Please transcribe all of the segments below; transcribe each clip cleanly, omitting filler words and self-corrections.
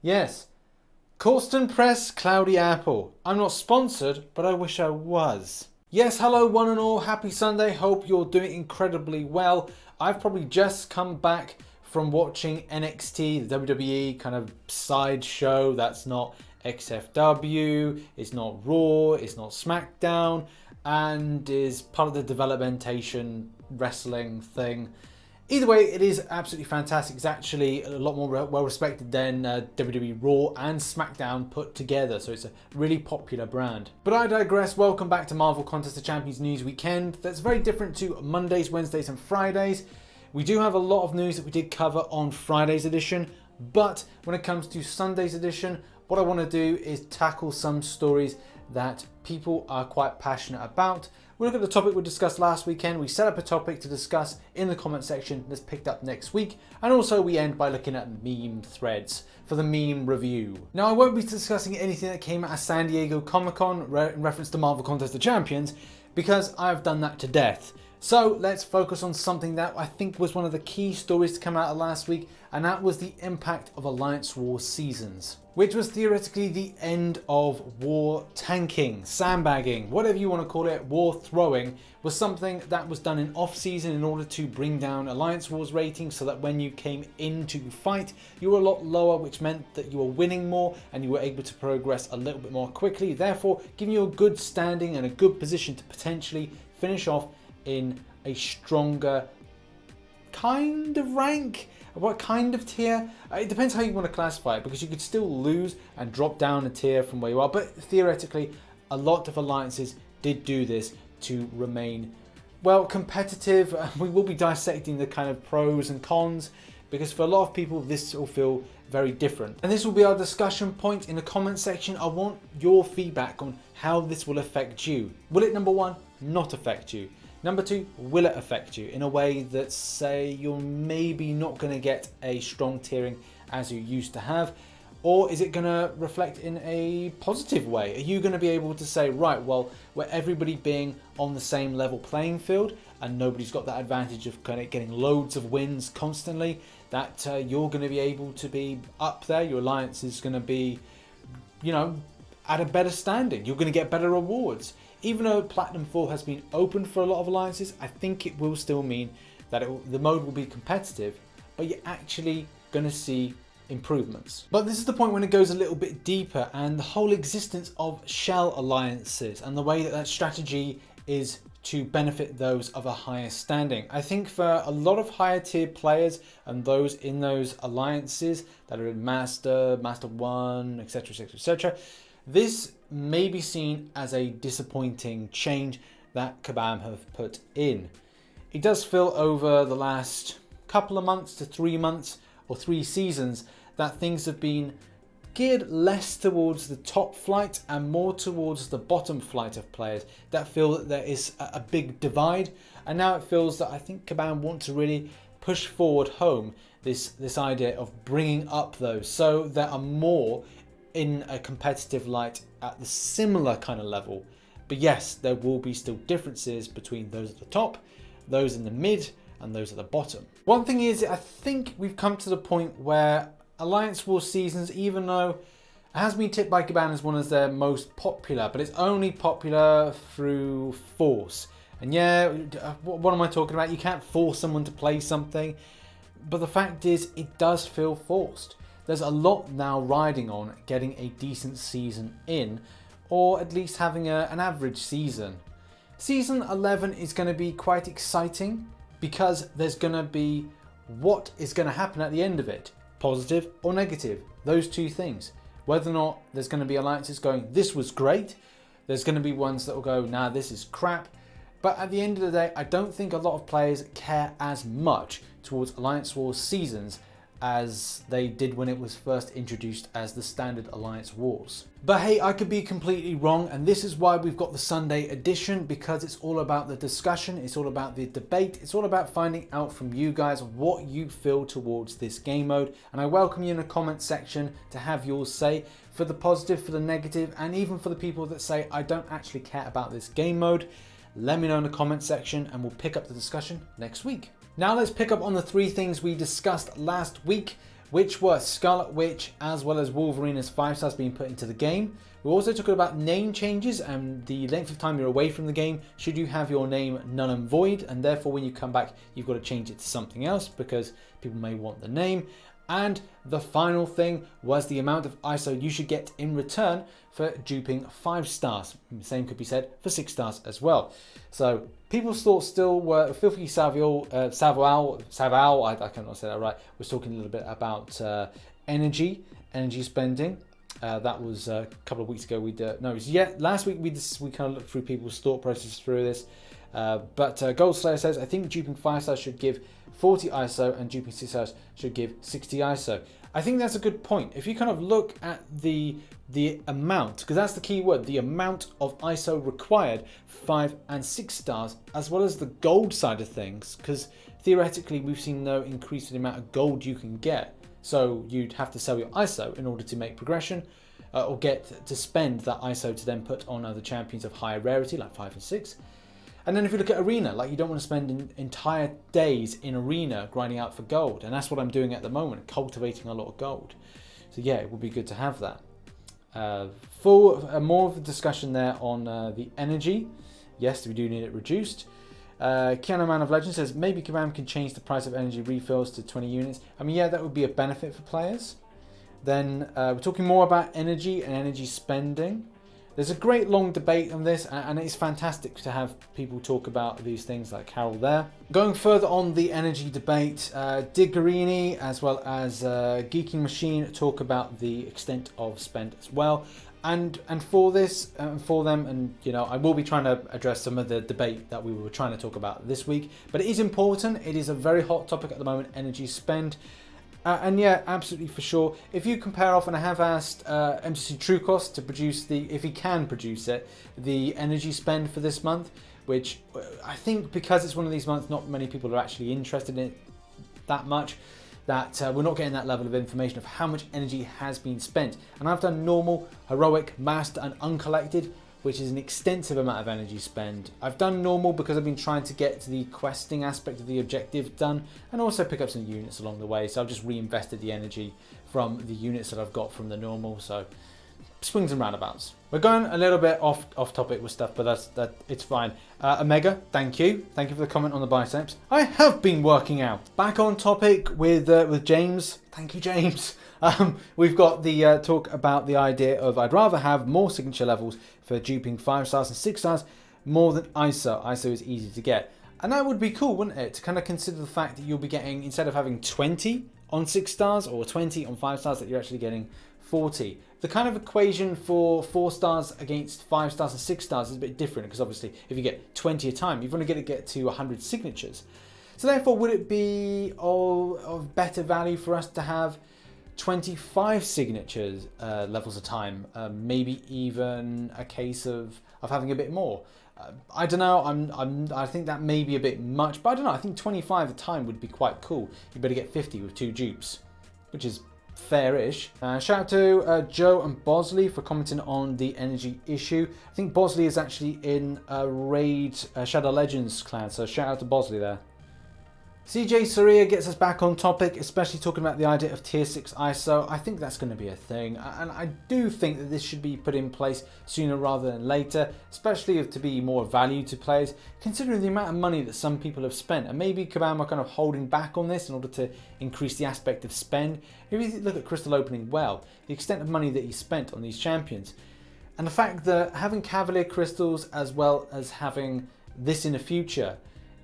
Yes. Corsten Press, Cloudy Apple. I'm not sponsored, but I wish I was. Yes, hello one and all. Happy Sunday. Hope you're doing incredibly well. I've probably just come back from watching NXT, the WWE kind of side show that's not XFW, it's not Raw, it's not SmackDown, and is part of the developmentation wrestling thing. Either way, it is absolutely fantastic. It's actually a lot more well respected than WWE Raw and SmackDown put together, so it's a really popular brand. But I digress. Welcome back to Marvel Contest of Champions News Weekend. That's very different to Mondays, Wednesdays and Fridays. We do have a lot of news that we did cover on Friday's edition, but when it comes to Sunday's edition, what I want to do is tackle some stories that people are quite passionate about. We look at the topic we discussed last weekend. We set up a topic to discuss in the comment section that's picked up next week. And also we end by looking at meme threads for the meme review. Now I won't be discussing anything that came out of San Diego Comic-Con in reference to Marvel Contest of Champions because I've done that to death. So let's focus on something that I think was one of the key stories to come out of last week, and that was the impact of Alliance War seasons, which was theoretically the end of war tanking, sandbagging, whatever you want to call it. War throwing was something that was done in off-season in order to bring down Alliance War's ratings so that when you came into fight, you were a lot lower, which meant that you were winning more and you were able to progress a little bit more quickly, therefore giving you a good standing and a good position to potentially finish off in a stronger kind of rank. What kind of tier? It depends how you want to classify it, because you could still lose and drop down a tier from where you are, but theoretically a lot of alliances did do this to remain, well, competitive. We will be dissecting the kind of pros and cons, because for a lot of people this will feel very different. And this will be our discussion point in the comment section. I want your feedback on how this will affect you. Will it, number one, not affect you? Number two, will it affect you in a way that, say, you're maybe not going to get a strong tiering as you used to have? Or is it going to reflect in a positive way? Are you going to be able to say, right, well, we're everybody being on the same level playing field and nobody's got that advantage of kind of getting loads of wins constantly, that you're going to be able to be up there, your alliance is going to be, you know, at a better standing, you're going to get better rewards. Even though Platinum 4 has been open for a lot of alliances, I think it will still mean that the mode will be competitive, but you're actually going to see improvements. But this is the point when it goes a little bit deeper, and the whole existence of shell alliances and the way that that strategy is to benefit those of a higher standing. I think for a lot of higher tier players and those in those alliances that are in Master 1, etc, etc, etc, this may be seen as a disappointing change that Kabam have put in. It does feel over the last couple of months to 3 months or 3 seasons that things have been geared less towards the top flight and more towards the bottom flight of players that feel that there is a big divide. And now it feels that I think Kabam want to really push forward home this idea of bringing up those, so there are more in a competitive light at the similar kind of level. But yes, there will be still differences between those at the top, those in the mid, and those at the bottom. One thing is, I think we've come to the point where Alliance War seasons, even though it has been tipped by Kabam as one of their most popular, but it's only popular through force. And yeah, what am I talking about? You can't force someone to play something, but the fact is, it does feel forced. There's a lot now riding on getting a decent season in, or at least having an average season. Season 11 is going to be quite exciting because there's going to be what is going to happen at the end of it, positive or negative, those two things. Whether or not there's going to be alliances going, this was great, there's going to be ones that will go, nah, this is crap. But at the end of the day, I don't think a lot of players care as much towards Alliance War seasons as they did when it was first introduced as the standard Alliance Wars. But hey, I could be completely wrong, and this is why we've got the Sunday edition, because it's all about the discussion, it's all about the debate, it's all about finding out from you guys what you feel towards this game mode, and I welcome you in the comment section to have yours say, for the positive, for the negative, and even for the people that say, I don't actually care about this game mode. Let me know in the comment section and we'll pick up the discussion next week. Now let's pick up on the 3 things we discussed last week, which were Scarlet Witch as well as Wolverine as 5 stars being put into the game. We also talked about name changes and the length of time you're away from the game should you have your name null and void, and therefore when you come back you've got to change it to something else because people may want the name. And the final thing was the amount of ISO you should get in return for duping 5 stars. The same could be said for 6 stars as well. So people's thoughts still were Filthy Savio, I cannot say that right, was talking a little bit about energy spending. That was a couple of weeks ago. Last week we kind of looked through people's thought process through this. But Gold Slayer says, I think duping 5 stars should give 40 ISO and duping 6 stars should give 60 ISO. I think that's a good point. If you kind of look at the amount, because that's the key word, the amount of ISO required, 5 and 6 stars, as well as the gold side of things, because theoretically we've seen no increase in the amount of gold you can get. So you'd have to sell your ISO in order to make progression, or get to spend that ISO to then put on other champions of higher rarity, like 5 and 6. And then if you look at Arena, like you don't want to spend entire days in Arena grinding out for gold. And that's what I'm doing at the moment, cultivating a lot of gold. So yeah, it would be good to have that. For more of the discussion there on the energy, yes, we do need it reduced. Keanu Man of Legend says, maybe Kabam can change the price of energy refills to 20 units. I mean, yeah, that would be a benefit for players. Then we're talking more about energy and energy spending. There's a great long debate on this, and it's fantastic to have people talk about these things like Carol there. Going further on the energy debate, Diggerini as well as Geeking Machine talk about the extent of spend as well. And for this, for them, and you know, I will be trying to address some of the debate that we were trying to talk about this week. But it is important. It is a very hot topic at the moment, energy spend. And yeah, absolutely for sure. If you compare off, and I have asked MCC True Cost to produce if he can produce it, the energy spend for this month, which I think because it's one of these months, not many people are actually interested in it that much, that we're not getting that level of information of how much energy has been spent. And I've done normal, heroic, master and uncollected, which is an extensive amount of energy spend. I've done normal because I've been trying to get to the questing aspect of the objective done and also pick up some units along the way. So I've just reinvested the energy from the units that I've got from the normal. So swings and roundabouts. We're going a little bit off topic with stuff, but it's fine. Omega, thank you for the comment on the biceps. I have been working out. Back on topic with James. Thank you, James. We've got the talk about the idea of I'd rather have more signature levels for duping 5 stars and 6 stars more than ISO. ISO is easy to get, and that would be cool, wouldn't it? To kind of consider the fact that you'll be getting, instead of having 20 on 6 stars or 20 on 5 stars, that you're actually getting 40. The kind of equation for 4 stars against 5 stars and 6 stars is a bit different, because obviously if you get 20 a time, you've only got to get to 100 signatures. So therefore, would it be of better value for us to have 25 signatures levels a time? Maybe even a case of having a bit more. I don't know. I think that may be a bit much, but I don't know. I think 25 a time would be quite cool. You better get 50 with 2 dupes, which is fair-ish. Shout out to Joe and Bosley for commenting on the energy issue. I think Bosley is actually in a raid Shadow Legends clan, so shout out to Bosley there. CJ Soria gets us back on topic, especially talking about the idea of tier 6 ISO. I think that's going to be a thing, and I do think that this should be put in place sooner rather than later, especially to be more value to players, considering the amount of money that some people have spent. And maybe Kabam are kind of holding back on this in order to increase the aspect of spend. If you look at Crystal opening well, the extent of money that he spent on these champions, and the fact that having Cavalier Crystals as well as having this in the future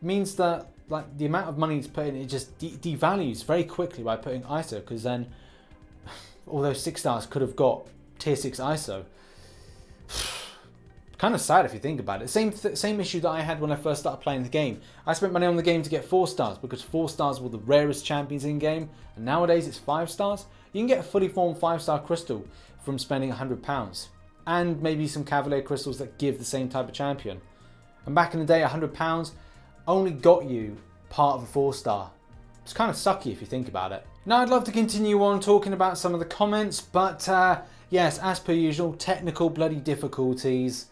means that like the amount of money he's put in, it just devalues very quickly by putting ISO, because then all those 6 stars could have got tier 6 ISO. Kind of sad if you think about it. Same issue that I had when I first started playing the game. I spent money on the game to get 4 stars because 4 stars were the rarest champions in game, and nowadays it's 5 stars. You can get a fully formed 5-star crystal from spending £100, and maybe some Cavalier crystals that give the same type of champion. And back in the day, £100 only got you part of a 4-star. It's kind of sucky if you think about it. Now I'd love to continue on talking about some of the comments, but yes, as per usual, technical bloody difficulties.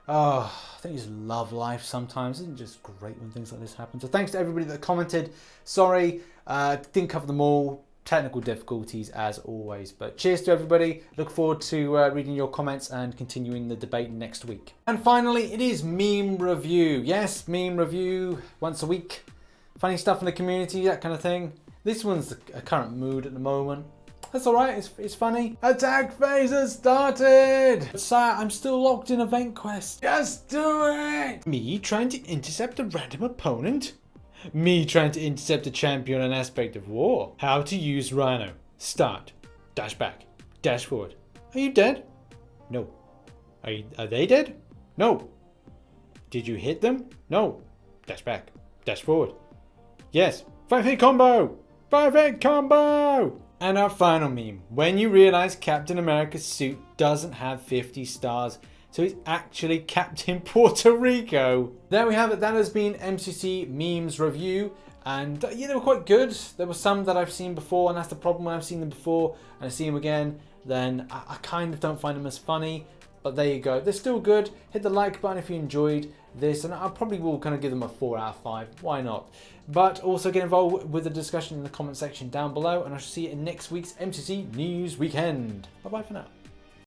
Oh, I think you just love life sometimes. Isn't it just great when things like this happen? So thanks to everybody that commented. Sorry, didn't cover them all. Technical difficulties as always. But cheers to everybody. Look forward to reading your comments and continuing the debate next week. And finally, it is meme review. Yes, meme review once a week. Funny stuff in the community, that kind of thing. This one's a current mood at the moment. That's alright, it's funny. Attack phase has started! Sire, I'm still locked in event quest. Just do it! Me trying to intercept a random opponent? Me trying to intercept a champion on an aspect of war? How to use Rhino. Start. Dash back. Dash forward. Are you dead? No. Are they dead? No. Did you hit them? No. Dash back. Dash forward. Yes. 5-hit combo! 5-hit combo! And our final meme. When you realize Captain America's suit doesn't have 50 stars, so he's actually Captain Puerto Rico. There we have it. That has been MCC Memes Review. And yeah, they were quite good. There were some that I've seen before, and that's the problem when I've seen them before and I see them again, then I kind of don't find them as funny. But there you go. They're still good. Hit the like button if you enjoyed this, and I probably will kind of give them a 4 out of 5. Why not? But also get involved with the discussion in the comment section down below, and I shall see you in next week's MCC News Weekend. Bye bye for now.